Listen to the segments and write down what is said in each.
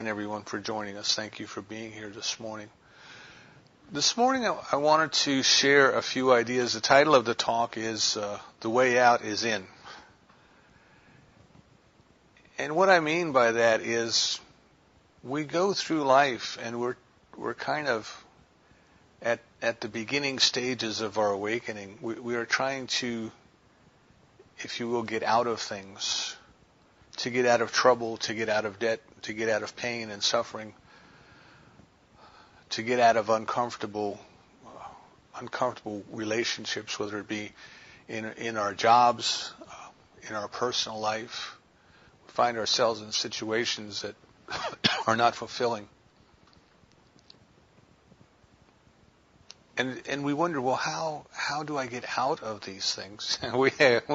and everyone for joining us. Thank you for being here this morning. This morning I wanted to share a few ideas. The title of the talk is The Way Out is In. And what I mean by that is we go through life and we're kind of at the beginning stages of our awakening. We are trying to, if you will, get out of things, to get out of trouble, to get out of debt, to get out of pain and suffering, to get out of uncomfortable relationships, whether it be in our jobs, in our personal life. We find ourselves in situations that are not fulfilling. And we wonder, well, how do I get out of these things? we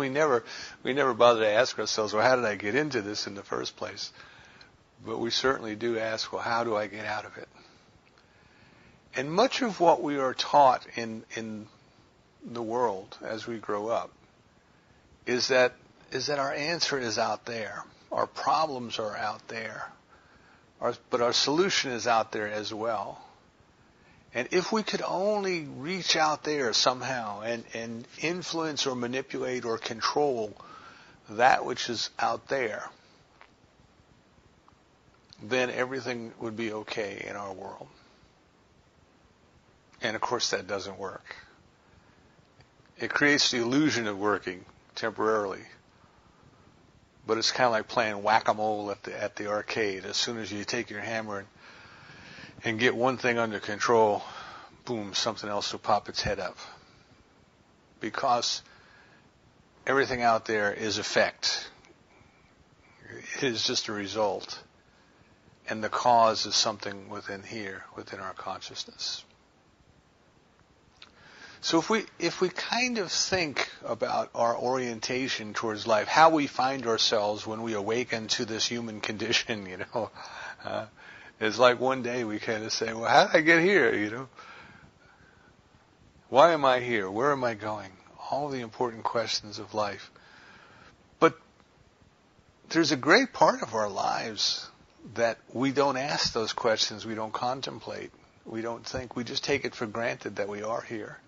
never bother to ask ourselves, well, how did I get into this in the first place? But we certainly do ask, well, how do I get out of it? And much of what we are taught in the world as we grow up is that our answer is out there. Our problems are out there. But our solution is out there as well. And if we could only reach out there somehow and influence or manipulate or control that which is out there, then everything would be okay in our world. And of course that doesn't work. It creates the illusion of working temporarily. But it's kind of like playing whack-a-mole at the arcade. As soon as you take your hammer and get one thing under control, boom, something else will pop its head up. Because everything out there is effect. It is just a result. And the cause is something within here, within our consciousness. So if we kind of think about our orientation towards life, how we find ourselves when we awaken to this human condition, it's like one day we kind of say, well, how did I get here, Why am I here? Where am I going? All the important questions of life. But there's a great part of our lives that we don't ask those questions, we don't contemplate, we don't think, we just take it for granted that we are here.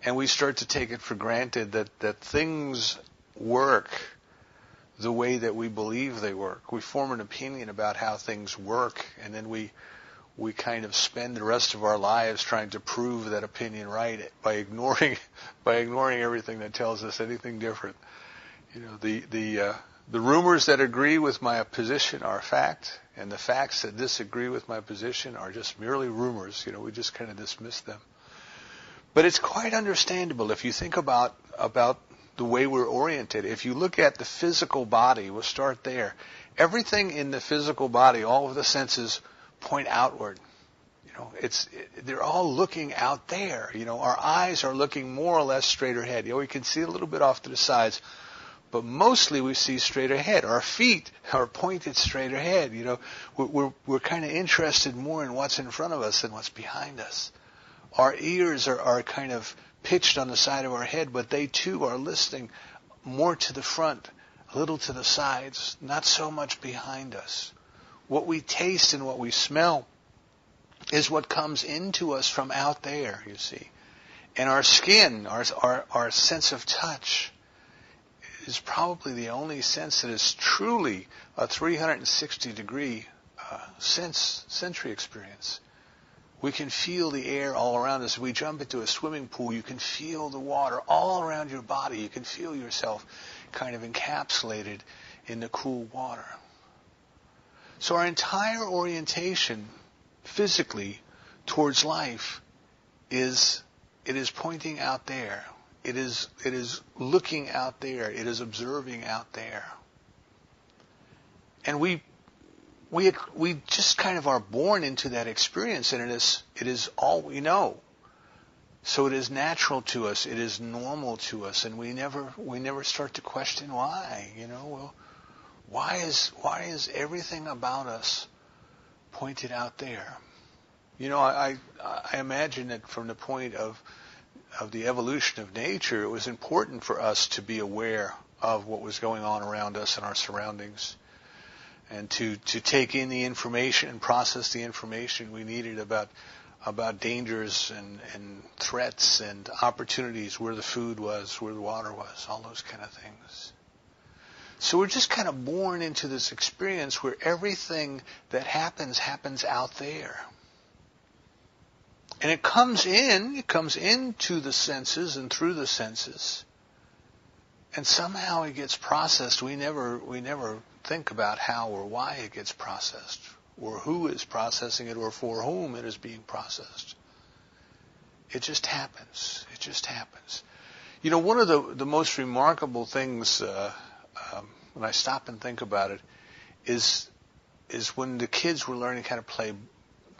And we start to take it for granted that things work the way that we believe they work. We form an opinion about how things work, and then we kind of spend the rest of our lives trying to prove that opinion right by ignoring everything that tells us anything different. The rumors that agree with my position are fact, and the facts that disagree with my position are just merely rumors. We just kind of dismiss them. But it's quite understandable if you think about the way we're oriented. If you look at the physical body, we'll start there. Everything in the physical body, all of the senses point outward. They're all looking out there. Our eyes are looking more or less straight ahead. We can see a little bit off to the sides, but mostly we see straight ahead. Our feet are pointed straight ahead. We're kind of interested more in what's in front of us than what's behind us. Our ears are kind of pitched on the side of our head, but they too are listening more to the front, a little to the sides, not so much behind us. What we taste and what we smell is what comes into us from out there, you see. And our skin, our sense of touch, is probably the only sense that is truly a 360-degree sensory experience. We can feel the air all around us. If we jump into a swimming pool, you can feel the water all around your body. You can feel yourself kind of encapsulated in the cool water. So our entire orientation physically towards life is pointing out there. It is looking out there. It is observing out there. And we just kind of are born into that experience, and it is all we know. So it is natural to us. It is normal to us, and we never start to question why. Well, why is everything about us pointed out there? I imagine that from the point of the evolution of nature, it was important for us to be aware of what was going on around us and our surroundings. and to take in the information and process the information we needed about dangers and threats and opportunities, where the food was, where the water was, all those kind of things. So we're just kind of born into this experience where everything that happens out there. And it comes into the senses and through the senses. And somehow it gets processed. We never think about how or why it gets processed, or who is processing it, or for whom it is being processed. It just happens. It just happens. You know, one of the most remarkable things, when I stop and think about it, is when the kids were learning how to play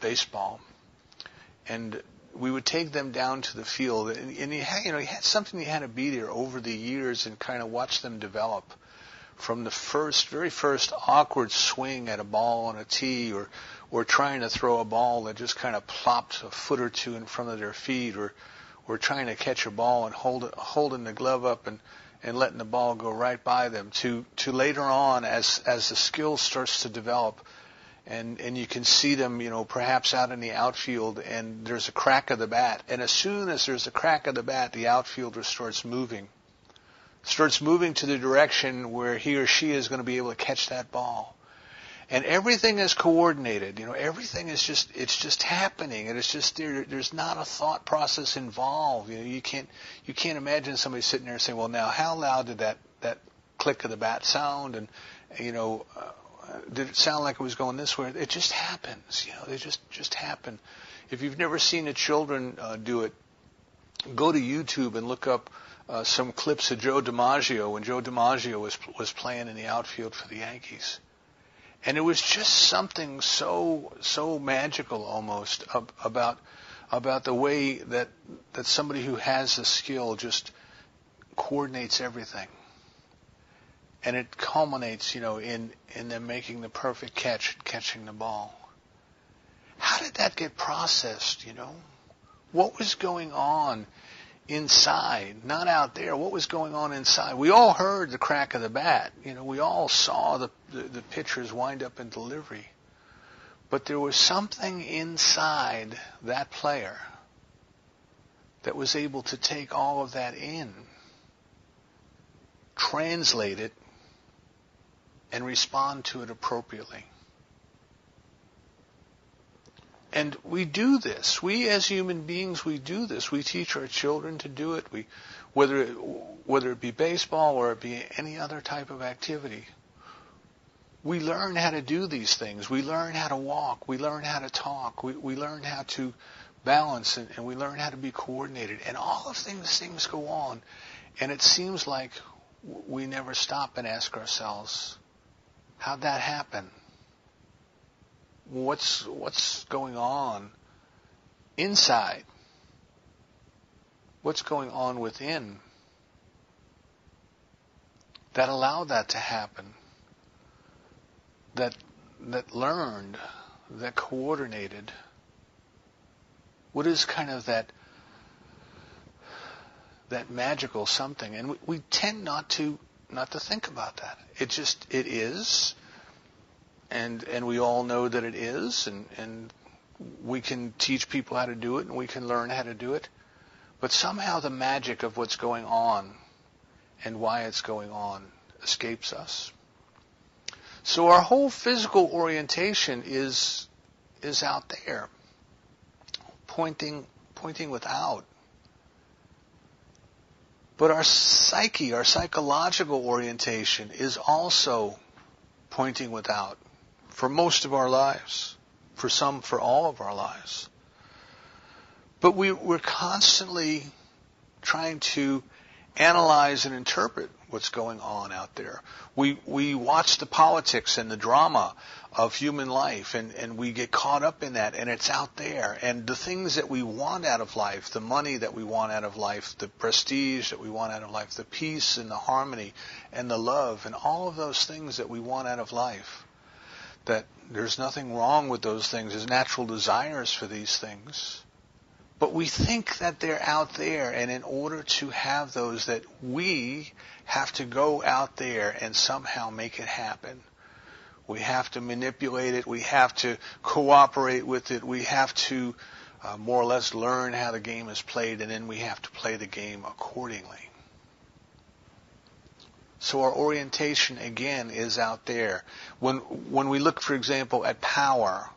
baseball, and we would take them down to the field, and you had something you had to be there over the years and kind of watch them develop, from the very first awkward swing at a ball on a tee, or trying to throw a ball that just kind of plopped a foot or two in front of their feet, or trying to catch a ball and holding the glove up and letting the ball go right by them, to later on as the skill starts to develop, and you can see them, perhaps out in the outfield, and there's a crack of the bat, and as soon as there's a crack of the bat, the outfielder starts moving to the direction where he or she is going to be able to catch that ball. And everything is coordinated. Everything is just happening, and it's just there's not a thought process involved. You can't imagine somebody sitting there saying, well, now how loud did that click of the bat sound, and did it sound like it was going this way? It just happens. They just happen. If you've never seen the children do it, go to YouTube and look up some clips of Joe DiMaggio when Joe DiMaggio was playing in the outfield for the Yankees. And it was just something so magical almost about the way that somebody who has the skill just coordinates everything. And it culminates, in them making the perfect catch, catching the ball. How did that get processed, What was going on inside, not out there? What was going on inside? We all heard the crack of the bat. We all saw the pitchers wind up in delivery. But there was something inside that player that was able to take all of that in, translate it, and respond to it appropriately. And we do this. We as human beings, we do this. We teach our children to do it. Whether it be baseball or it be any other type of activity, we learn how to do these things. We learn how to walk. We learn how to talk. We learn how to balance, and we learn how to be coordinated. And all of these things go on. And it seems like we never stop and ask ourselves, how'd that happen? What's going on inside? What's going on within that allowed that to happen? That learned, that coordinated? What is kind of that magical something? And we tend not to think about that. It is. And we all know that it is, and we can teach people how to do it, and we can learn how to do it. But somehow the magic of what's going on and why it's going on escapes us. So our whole physical orientation is out there, pointing without. But our psyche, our psychological orientation is also pointing without. For most of our lives, for all of our lives. But we're constantly trying to analyze and interpret what's going on out there. We watch the politics and the drama of human life, and we get caught up in that, and it's out there. And the things that we want out of life, the money that we want out of life, the prestige that we want out of life, the peace and the harmony and the love, and all of those things that we want out of life, that there's nothing wrong with those things. There's natural desires for these things. But we think that they're out there, and in order to have those, that we have to go out there and somehow make it happen. We have to manipulate it. We have to cooperate with it. We have to more or less learn how the game is played, and then we have to play the game accordingly. So our orientation, again, is out there. When we look, for example, at power,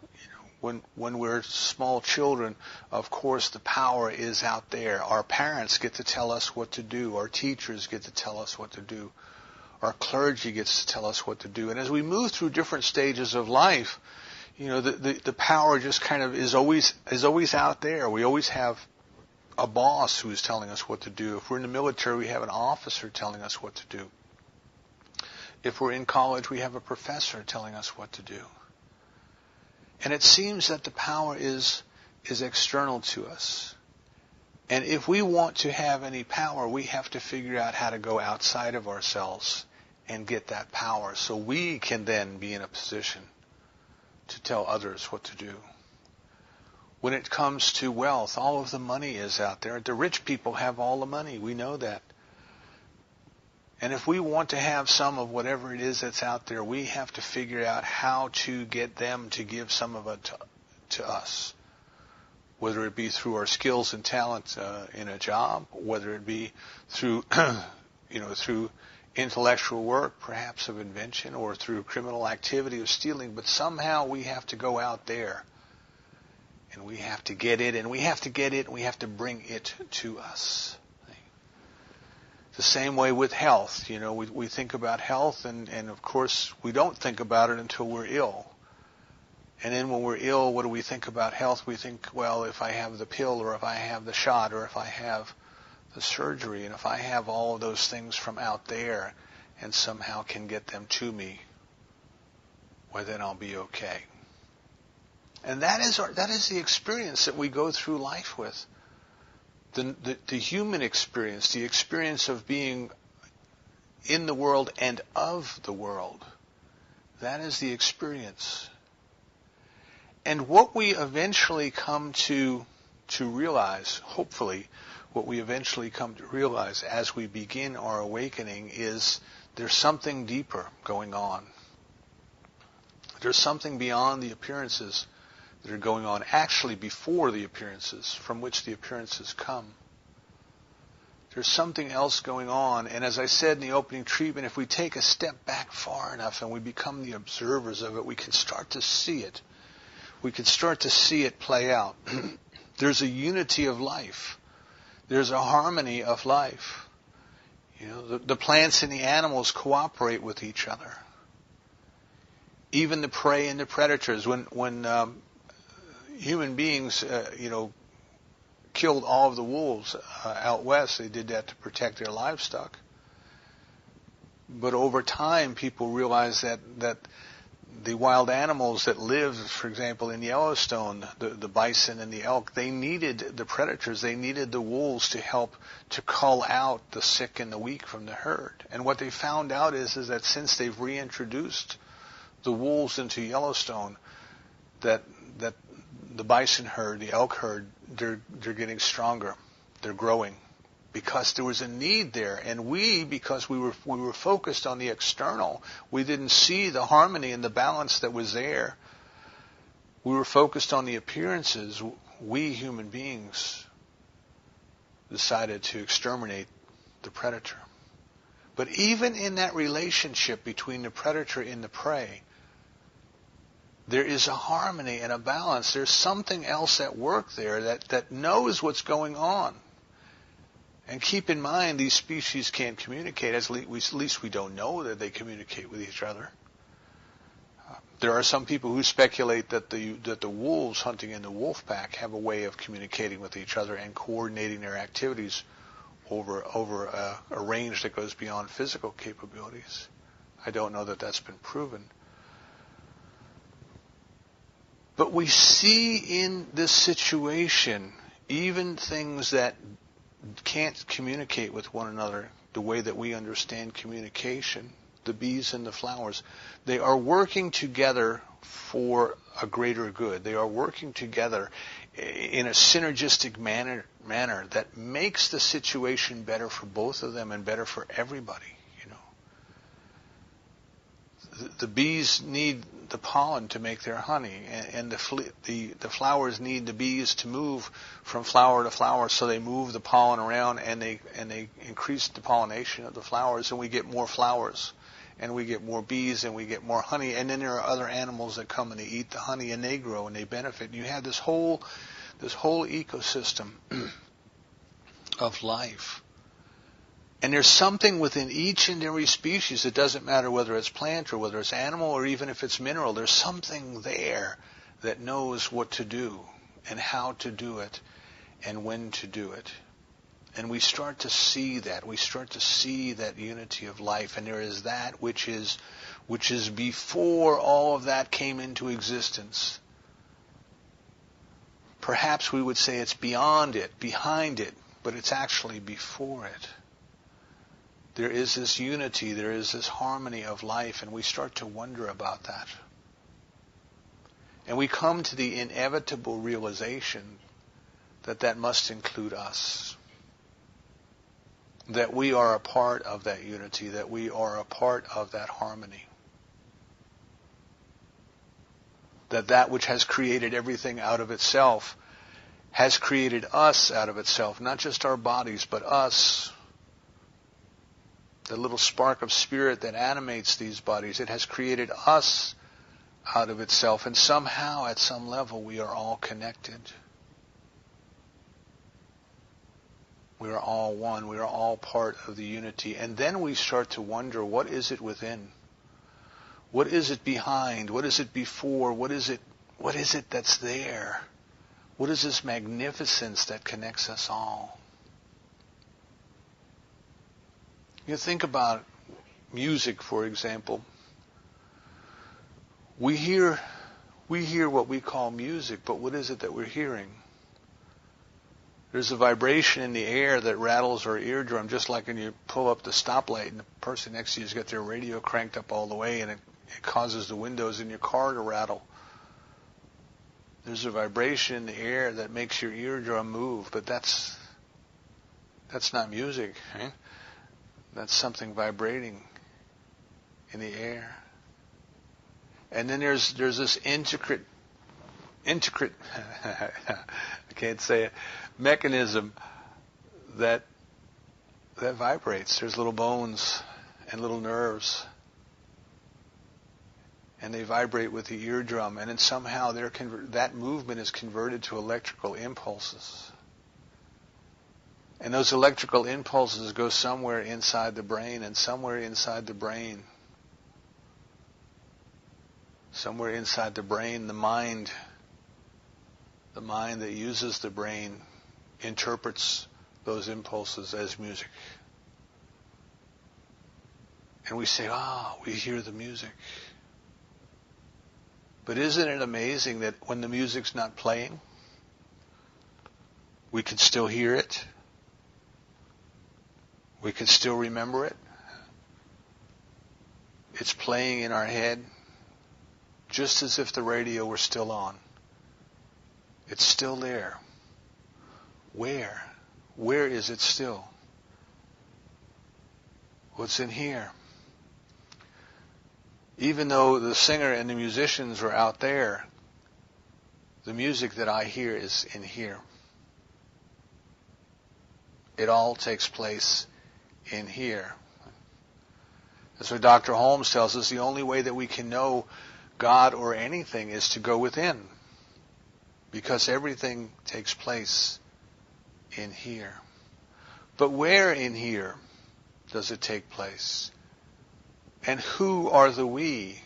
when we're small children, of course, the power is out there. Our parents get to tell us what to do. Our teachers get to tell us what to do. Our clergy gets to tell us what to do. And as we move through different stages of life, the power just kind of is always out there. We always have a boss who is telling us what to do. If we're in the military, we have an officer telling us what to do. If we're in college, we have a professor telling us what to do. And it seems that the power is external to us. And if we want to have any power, we have to figure out how to go outside of ourselves and get that power so we can then be in a position to tell others what to do. When it comes to wealth, all of the money is out there. The rich people have all the money. We know that. And if we want to have some of whatever it is that's out there, we have to figure out how to get them to give some of it to us. Whether it be through our skills and talents in a job, whether it be through, through intellectual work, perhaps of invention, or through criminal activity of stealing. But somehow we have to go out there, and we have to get it, and we have to get it, and we have to bring it to us. The same way with health. We think about health, and of course we don't think about it until we're ill. And then when we're ill, what do we think about health? We think, well, if I have the pill, or if I have the shot, or if I have the surgery, and if I have all of those things from out there and somehow can get them to me, well, then I'll be okay. And that is the experience that we go through life with. The human experience, the experience of being in the world and of the world. That is the experience. And what we eventually come to realize, hopefully, what we eventually come to realize as we begin our awakening is there's something deeper going on. There's something beyond the appearances that are going on, actually before the appearances, from which the appearances come. There's something else going on, and as I said in the opening treatment, if we take a step back far enough and we become the observers of it, we can start to see it. We can start to see it play out. There's a unity of life. There's a harmony of life. The plants and the animals cooperate with each other. Even the prey and the predators. When human beings, killed all of the wolves out west, they did that to protect their livestock. But over time, people realized that the wild animals that lived, for example, in Yellowstone, the bison and the elk, they needed the predators. They needed the wolves to help to cull out the sick and the weak from the herd. And what they found out is that since they've reintroduced the wolves into Yellowstone, that the bison herd, the elk herd, they're getting stronger. They're growing because there was a need there. And because we were focused on the external, we didn't see the harmony and the balance that was there. We were focused on the appearances. We human beings decided to exterminate the predator. But even in that relationship between the predator and the prey, there is a harmony and a balance. There's something else at work there that knows what's going on. And keep in mind, these species can't communicate. At least we don't know that they communicate with each other. There are some people who speculate that the wolves hunting in the wolf pack have a way of communicating with each other and coordinating their activities over a range that goes beyond physical capabilities. I don't know that that's been proven. But we see in this situation even things that can't communicate with one another the way that we understand communication, the bees and the flowers. They are working together for a greater good. They are working together in a synergistic manner that makes the situation better for both of them and better for everybody. the bees need the pollen to make their honey, and the flowers need the bees to move from flower to flower, so they move the pollen around and they increase the pollination of the flowers, and we get more flowers, and we get more bees, and we get more honey, and then there are other animals that come and they eat the honey and they grow and they benefit. And you have this whole ecosystem of life. And there's something within each and every species. It doesn't matter whether it's plant or whether it's animal or even if it's mineral. There's something there that knows what to do and how to do it and when to do it. And we start to see that. We start to see that unity of life. And there is that which is before all of that came into existence. Perhaps we would say it's beyond it, behind it, but it's actually before it. There is this unity, there is this harmony of life, and we start to wonder about that. And we come to the inevitable realization that must include us. That we are a part of that unity, that we are a part of that harmony. That which has created everything out of itself has created us out of itself, not just our bodies, but us. The little spark of spirit that animates these bodies, it has created us out of itself, and somehow at some level we are all connected. We are all one, we are all part of the unity. And then we start to wonder, what is it within? What is it behind? What is it before? What is it that's there? What is this magnificence that connects us all? You think about music, for example. We hear what we call music, but what is it that we're hearing? There's a vibration in the air that rattles our eardrum, just like when you pull up the stoplight and the person next to you's got their radio cranked up all the way, and it causes the windows in your car to rattle. There's a vibration in the air that makes your eardrum move, but that's not music, right? That's something vibrating in the air. And then there's this intricate I can't say it, mechanism that vibrates. There's little bones and little nerves, and they vibrate with the eardrum, and then somehow that movement is converted to electrical impulses. And those electrical impulses go somewhere inside the brain, and somewhere inside the brain, the mind that uses the brain interprets those impulses as music. And we say, we hear the music. But isn't it amazing that when the music's not playing, we can still hear it? We can still remember it. It's playing in our head just as if the radio were still on. It's still there. Where? Where is it still? What's in here? Even though the singer and the musicians are out there, the music that I hear is in here. It all takes place in here. That's what Dr. Holmes tells us. The only way that we can know God or anything is to go within, because everything takes place in here. But where in here does it take place? And who are the we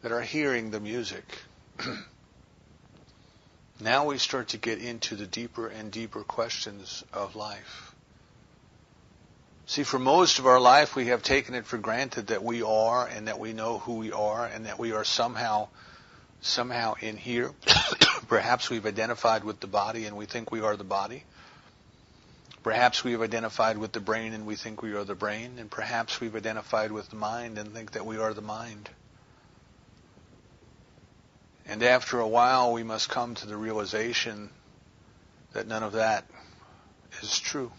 that are hearing the music? Now we start to get into the deeper and deeper questions of life. See, for most of our life, we have taken it for granted that we are, and that we know who we are, and that we are somehow in here. Perhaps we've identified with the body and we think we are the body. Perhaps we've identified with the brain and we think we are the brain. And perhaps we've identified with the mind and think that we are the mind. And after a while, we must come to the realization that none of that is true.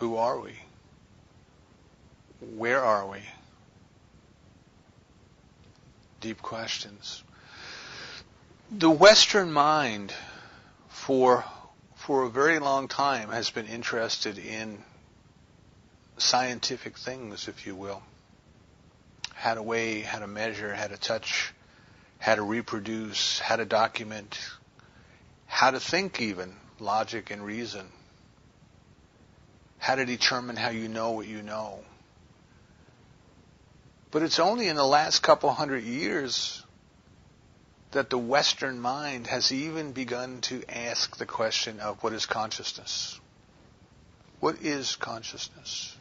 Who are we? Where are we? Deep questions. The Western mind for a very long time has been interested in scientific things, if you will. How to weigh, how to measure, how to touch, how to reproduce, how to document, how to think even, logic and reason. How to determine how you know what you know. But it's only in the last couple hundred years that the Western mind has even begun to ask the question of what is consciousness? What is consciousness?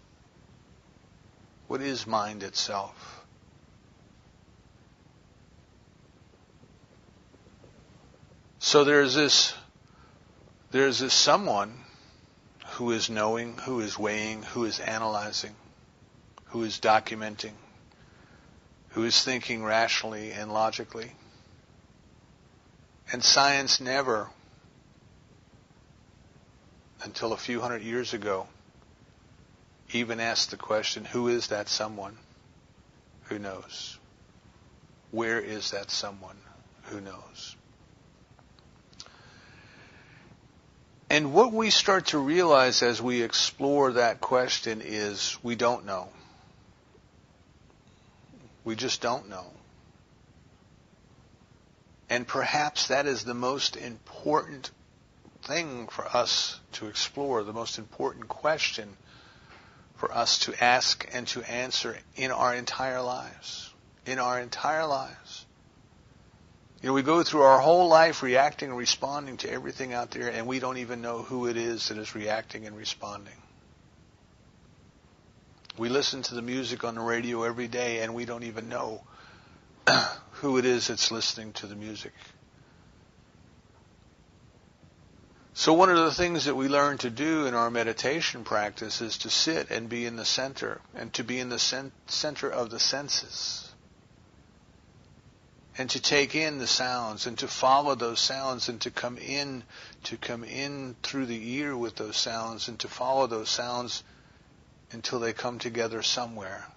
What is mind itself? So there's this someone who is knowing, who is weighing, who is analyzing, who is documenting, who is thinking rationally and logically. And science never, until a few hundred years ago, even asked the question, who is that someone who knows? Where is that someone who knows? And what we start to realize as we explore that question is we don't know. We just don't know. And perhaps that is the most important thing for us to explore, the most important question for us to ask and to answer in our entire lives. In our entire lives. You know, we go through our whole life reacting and responding to everything out there, and we don't even know who it is that is reacting and responding. We listen to the music on the radio every day, and we don't even know who it is that's listening to the music. So one of the things that we learn to do in our meditation practice is to sit and be in the center, and to be in the center of the senses. And to take in the sounds, and to follow those sounds, and to come in through the ear with those sounds, and to follow those sounds until they come together somewhere.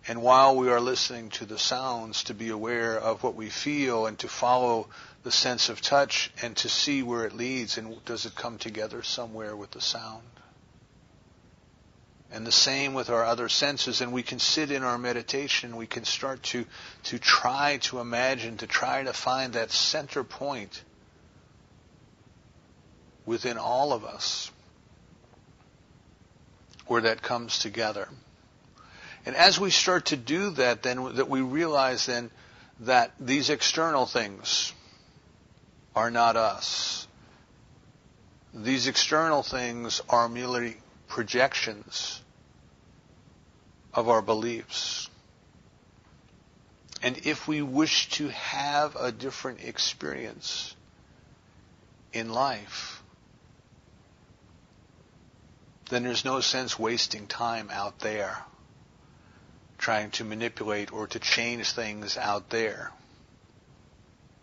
And while we are listening to the sounds, to be aware of what we feel, and to follow the sense of touch, and to see where it leads, and does it come together somewhere with the sound. And the same with our other senses. And we can sit in our meditation, we can start to try to imagine, to try to find that center point within all of us where that comes together. And as we start to do that, then that we realize then that these external things are not us. These external things are merely projections of our beliefs. And if we wish to have a different experience in life, then there's no sense wasting time out there trying to manipulate or to change things out there.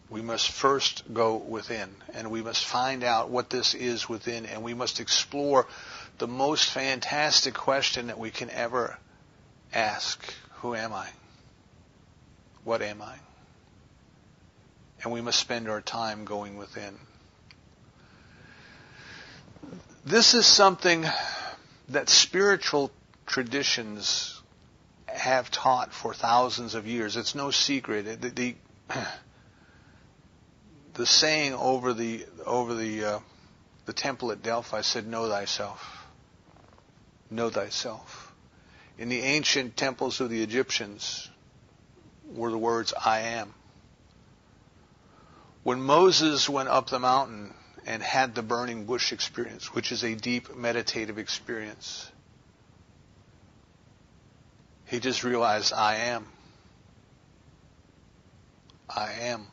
We must first go within, and we must find out what this is within, and we must explore the most fantastic question that we can ever ask. Who am I? What am I? And we must spend our time going within. This is something that spiritual traditions have taught for thousands of years. It's no secret. The saying over the temple at Delphi said, "Know thyself. Know thyself." In the ancient temples of the Egyptians were the words, "I am." When Moses went up the mountain and had the burning bush experience, which is a deep meditative experience, he just realized, I am. I am.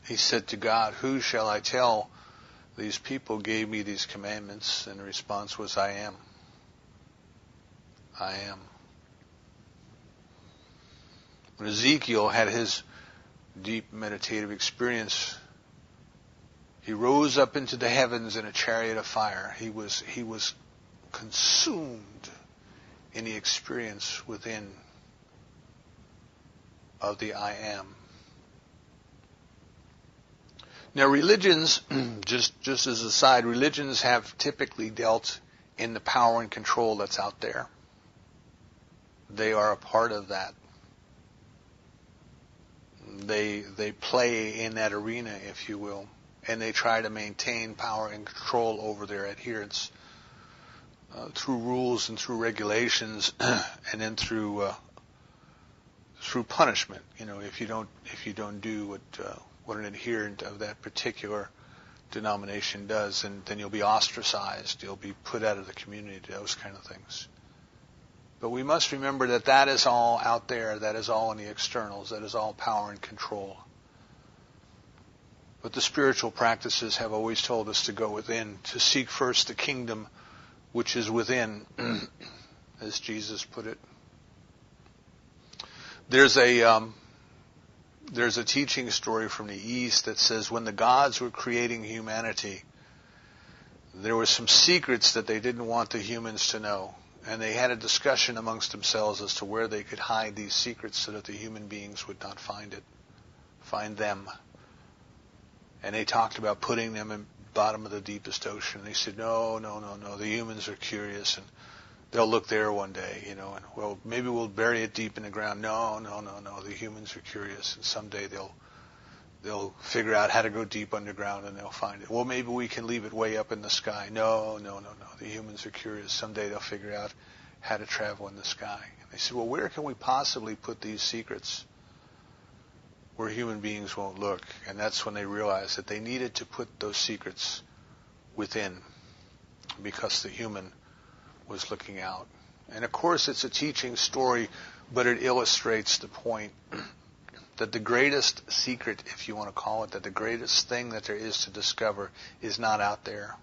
He said to God, "Who shall I tell these people gave me these commandments?" And the response was, I am. I am. When Ezekiel had his deep meditative experience, He rose up into the heavens in a chariot of fire. He was consumed in the experience within of the I am. Now religions, just as a side, religions have typically dealt in the power and control that's out there. They are a part of that. They play in that arena, if you will, and they try to maintain power and control over their adherents through rules and through regulations, and then through punishment. You know, if you don't do what an adherent of that particular denomination does, and then you'll be ostracized, you'll be put out of the community, those kind of things. But we must remember that is all out there, that is all in the externals, that is all power and control. But the spiritual practices have always told us to go within, to seek first the kingdom which is within, as Jesus put it. There's a teaching story from the East that says when the gods were creating humanity, there were some secrets that they didn't want the humans to know. And they had a discussion amongst themselves as to where they could hide these secrets so that the human beings would not find them. And they talked about putting them in the bottom of the deepest ocean. And they said, no, the humans are curious and they'll look there one day, you know, and well, maybe we'll bury it deep in the ground. No, the humans are curious and someday they'll figure out how to go deep underground and they'll find it. Well, maybe we can leave it way up in the sky. No. The humans are curious. Someday they'll figure out how to travel in the sky. And they said, well, where can we possibly put these secrets where human beings won't look? And that's when they realized that they needed to put those secrets within because the human was looking out. And of course it's a teaching story, but it illustrates the point that the greatest secret, if you want to call it, that the greatest thing that there is to discover is not out there.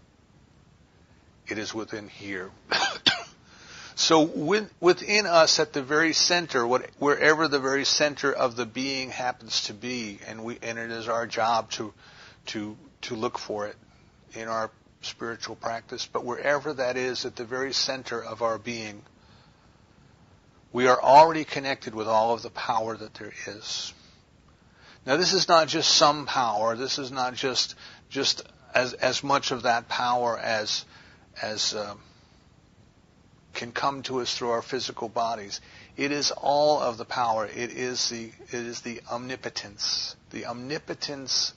It is within here. So within us, at the very center, wherever the very center of the being happens to be, and it is our job to look for it in our spiritual practice, but wherever that is, at the very center of our being, we are already connected with all of the power that there is. Now, this is not just some power. This is not just as much of that power as can come to us through our physical bodies. It is all of the power. It is the omnipotence. The omnipotence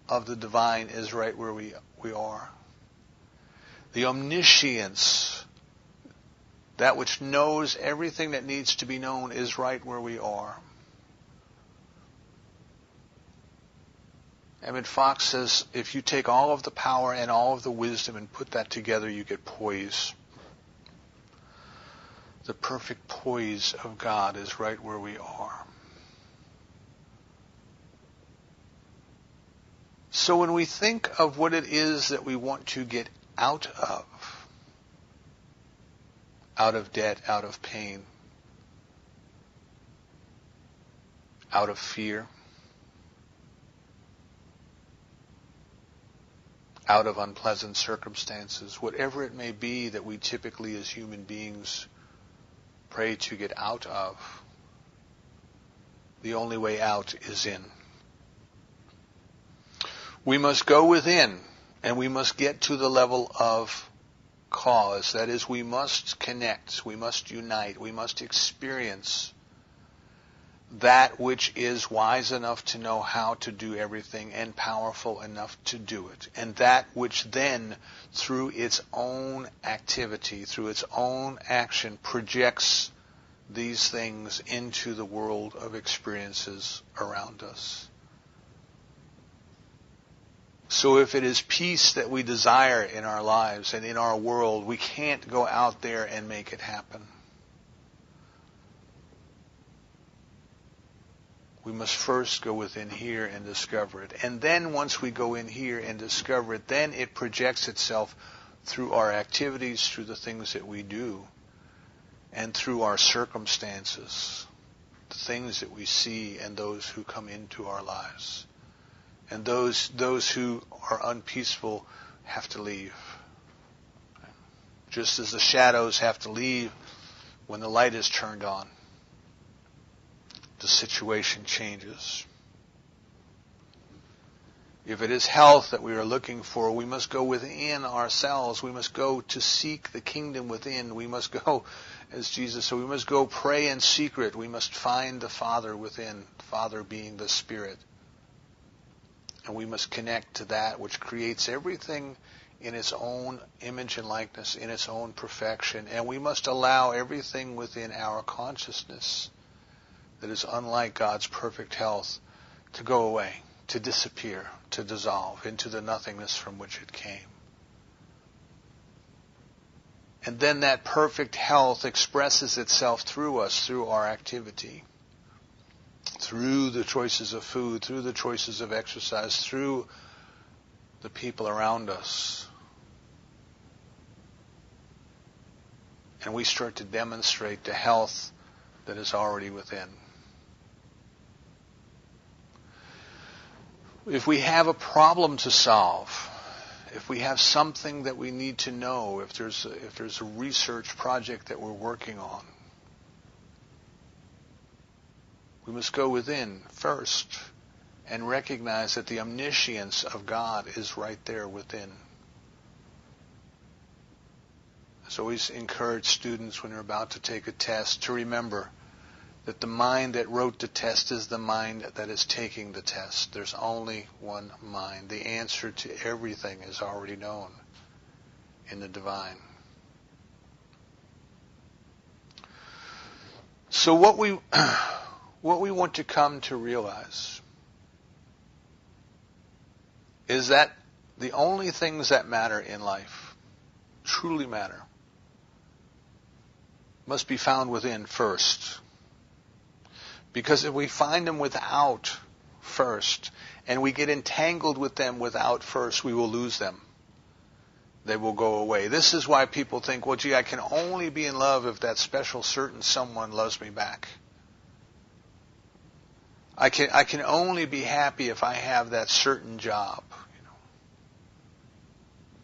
of the divine is right where we are. The omniscience, that which knows everything that needs to be known, is right where we are. Emmett Fox says, if you take all of the power and all of the wisdom and put that together, you get poise. The perfect poise of God is right where we are. So when we think of what it is that we want to get out of debt, out of pain, out of fear, out of unpleasant circumstances, whatever it may be that we typically as human beings pray to get out of, the only way out is in. We must go within, and we must get to the level of cause. That is, we must connect, we must unite, we must experience that which is wise enough to know how to do everything and powerful enough to do it. And that which then, through its own activity, through its own action, projects these things into the world of experiences around us. So if it is peace that we desire in our lives and in our world, we can't go out there and make it happen. We must first go within here and discover it. And then once we go in here and discover it, then it projects itself through our activities, through the things that we do, and through our circumstances, the things that we see and those who come into our lives. And those who are unpeaceful have to leave. Just as the shadows have to leave when the light is turned on, the situation changes. If it is health that we are looking for, we must go within ourselves. We must go to seek the kingdom within. We must go, as Jesus said, we must go pray in secret. We must find the Father within, Father being the Spirit. And we must connect to that which creates everything in its own image and likeness, in its own perfection. And we must allow everything within our consciousness that is unlike God's perfect health to go away, to disappear, to dissolve into the nothingness from which it came. And then that perfect health expresses itself through us, through our activity, through the choices of food, through the choices of exercise, through the people around us. And we start to demonstrate the health that is already within. If we have a problem to solve, if we have something that we need to know, if there's a research project that we're working on, we must go within first and recognize that the omniscience of God is right there within. I always encourage students when they're about to take a test to remember that the mind that wrote the test is the mind that is taking the test. There's only one mind. The answer to everything is already known in the divine. So what we want to come to realize is that the only things that matter in life, truly matter, must be found within first. Because if we find them without first, and we get entangled with them without first, we will lose them. They will go away. This is why people think, well, gee, I can only be in love if that special certain someone loves me back. I can only be happy if I have that certain job.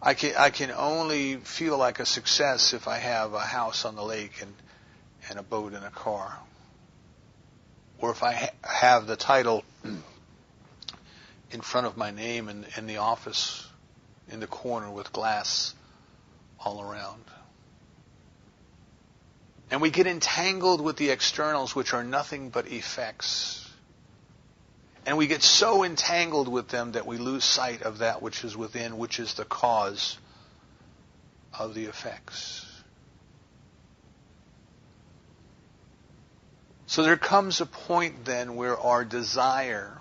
I can only feel like a success if I have a house on the lake and a boat and a car. Or if I have the title in front of my name in the office in the corner with glass all around. And we get entangled with the externals, which are nothing but effects. And we get so entangled with them that we lose sight of that which is within, which is the cause of the effects. So there comes a point then where our desire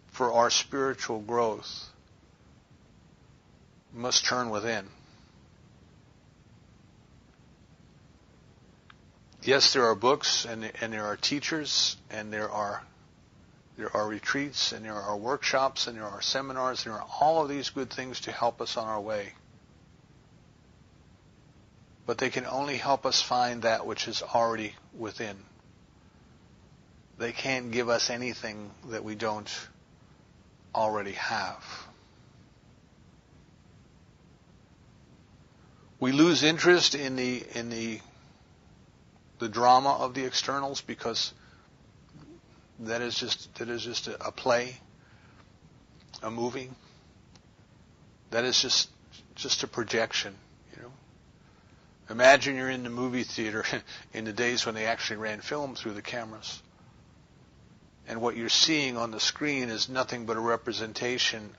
for our spiritual growth must turn within. Yes, there are books and there are teachers and there are retreats and there are workshops and there are seminars and there are all of these good things to help us on our way. But they can only help us find that which is already within. They can't give us anything that we don't already have. We lose interest in the drama of the externals because that is just a play, a movie. That is just a projection, you know. Imagine you're in the movie theater in the days when they actually ran film through the cameras. And what you're seeing on the screen is nothing but a representation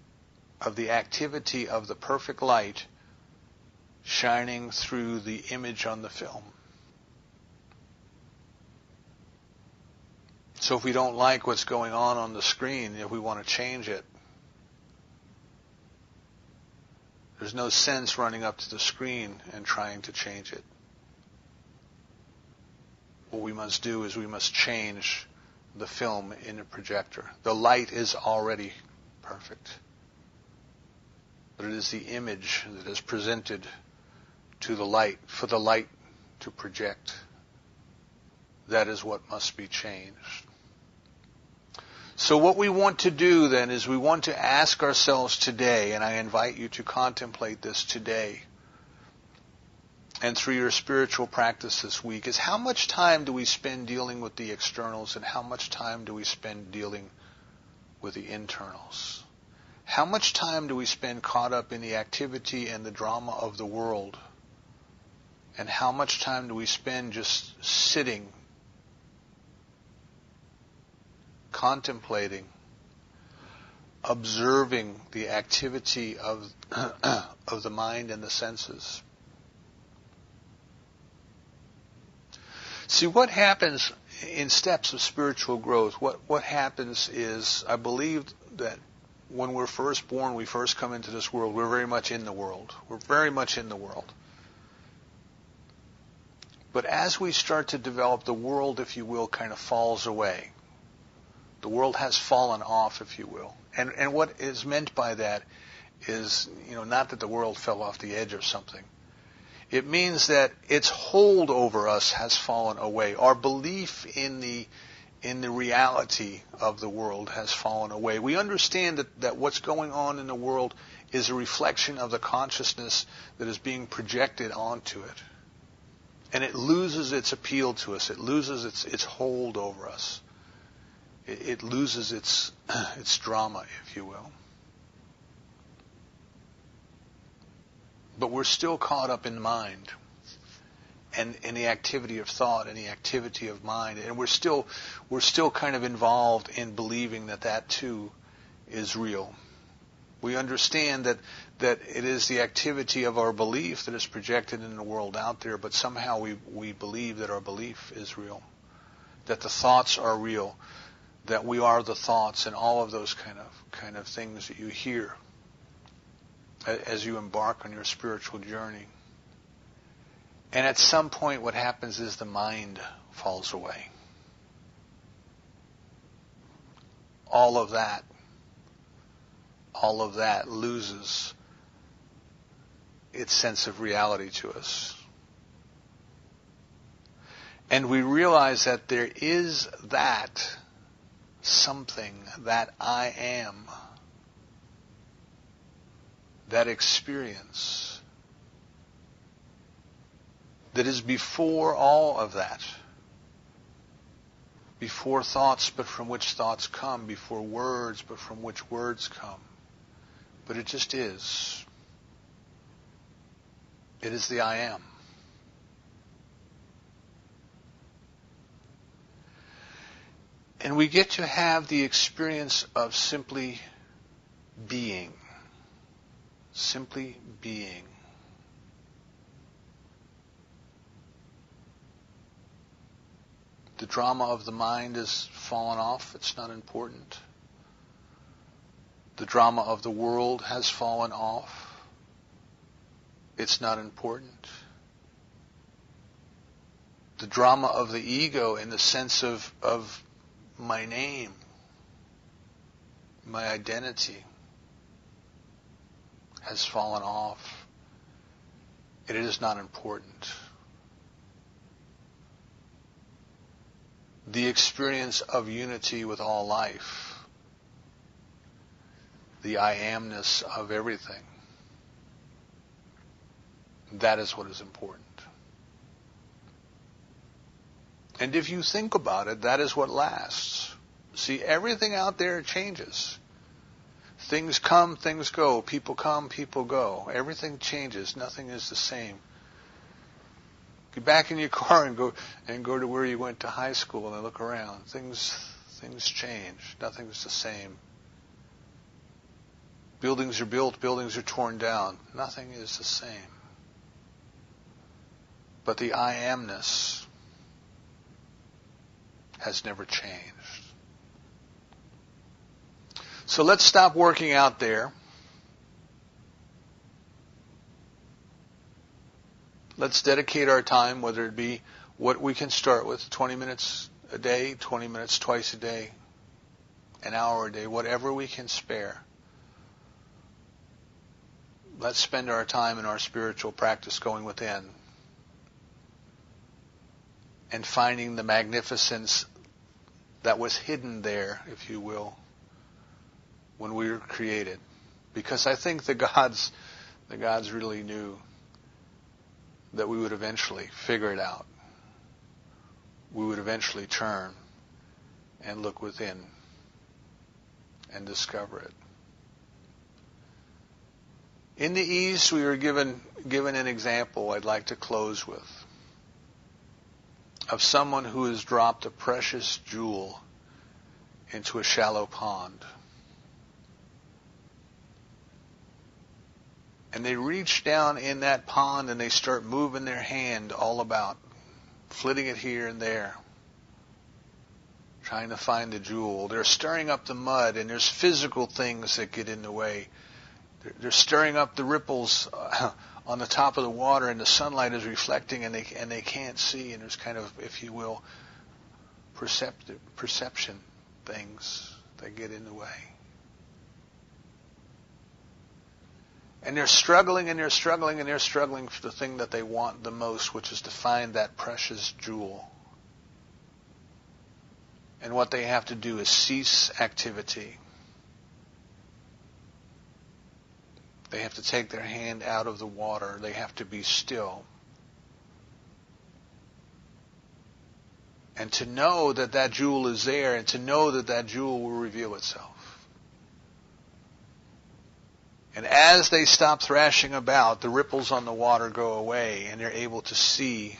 of the activity of the perfect light shining through the image on the film. So if we don't like what's going on the screen, if we want to change it, there's no sense running up to the screen and trying to change it. What we must do is we must change the film in a projector. The light is already perfect, but it is the image that is presented to the light, for the light to project. That is what must be changed. So what we want to do then is we want to ask ourselves today, and I invite you to contemplate this today and through your spiritual practice this week, is how much time do we spend dealing with the externals and how much time do we spend dealing with the internals? How much time do we spend caught up in the activity and the drama of the world? And how much time do we spend just sitting, contemplating, observing the activity of the mind and the senses? See, what happens in steps of spiritual growth, what happens is, I believe that when we're first born, we first come into this world, we're very much in the world. We're very much in the world. But as we start to develop, the world, if you will, kind of falls away. The world has fallen off, if you will. And what is meant by that is, not that the world fell off the edge or something. It means that its hold over us has fallen away. Our belief in the reality of the world has fallen away. We understand that what's going on in the world is a reflection of the consciousness that is being projected onto it. And it loses its appeal to us. It loses its hold over us. It loses its drama, if you will. But we're still caught up in mind and in the activity of thought and the activity of mind. And we're still kind of involved in believing that too is real. We understand that it is the activity of our belief that is projected in the world out there, but somehow we believe that our belief is real, that the thoughts are real, that we are the thoughts, and all of those kind of things that you hear as you embark on your spiritual journey. And at some point what happens is the mind falls away. All of that loses its sense of reality to us. And we realize that there is that something, that I am, that experience that is before all of that, before thoughts but from which thoughts come, before words but from which words come. But it just is. It is the I am. And we get to have the experience of simply being. Simply being. The drama of the mind has fallen off. It's not important. The drama of the world has fallen off. It's not important. The drama of the ego in the sense of my name, my identity, has fallen off. It is not important. The experience of unity with all life, the I amness of everything, that is what is important. And if you think about it, that is what lasts. See, everything out there changes. Things come, things go. People come, people go. Everything changes. Nothing is the same. Get back in your car and go to where you went to high school and look around. Things change. Nothing's the same. Buildings are built, buildings are torn down. Nothing is the same. But the I amness has never changed. So let's stop working out there. Let's dedicate our time, whether it be what we can start with, 20 minutes a day, 20 minutes twice a day, an hour a day, whatever we can spare. Let's spend our time in our spiritual practice going within and finding the magnificence that was hidden there, if you will, when we were created. Because I think the gods really knew that we would eventually figure it out. We would eventually turn and look within and discover it. In the East, we were given an example I'd like to close with of someone who has dropped a precious jewel into a shallow pond. And they reach down in that pond and they start moving their hand all about, flitting it here and there, trying to find the jewel. They're stirring up the mud, and there's physical things that get in the way. They're stirring up the ripples on the top of the water, and the sunlight is reflecting, and they can't see, and there's kind of, if you will, perception things that get in the way. And they're struggling, and they're struggling, and they're struggling for the thing that they want the most, which is to find that precious jewel. And what they have to do is cease activity. They have to take their hand out of the water. They have to be still. And to know that that jewel is there, and to know that that jewel will reveal itself. And as they stop thrashing about, the ripples on the water go away, and they're able to see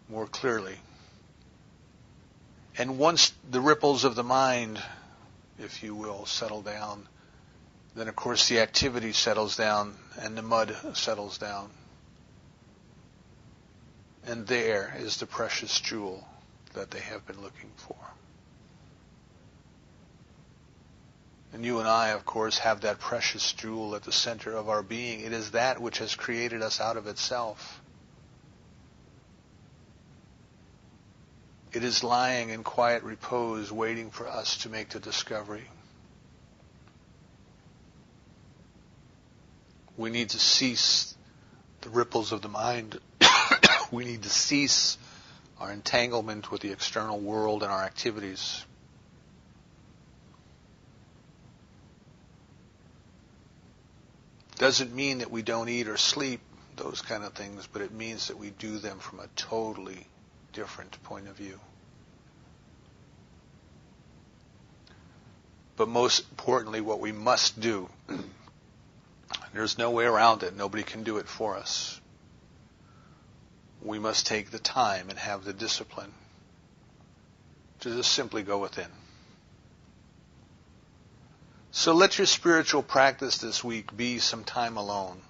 more clearly. And once the ripples of the mind, if you will, settle down, then of course the activity settles down and the mud settles down. And there is the precious jewel that they have been looking for. And you and I, of course, have that precious jewel at the center of our being. It is that which has created us out of itself. It is lying in quiet repose, waiting for us to make the discovery. We need to cease the ripples of the mind. We need to cease our entanglement with the external world and our activities. Doesn't mean that we don't eat or sleep, those kind of things, but it means that we do them from a totally different point of view. But most importantly, what we must do, there's no way around it, nobody can do it for us. We must take the time and have the discipline to just simply go within. So let your spiritual practice this week be some time alone.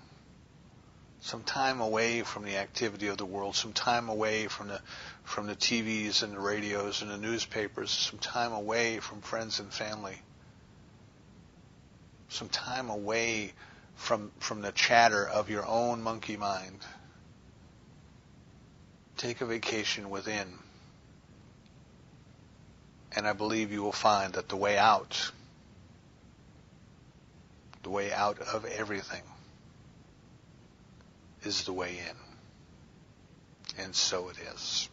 Some time away from the activity of the world, some time away from the TVs and the radios and the newspapers, some time away from friends and family, some time away from the chatter of your own monkey mind. Take a vacation within, and I believe you will find that the way out of everything is the way in. And so it is.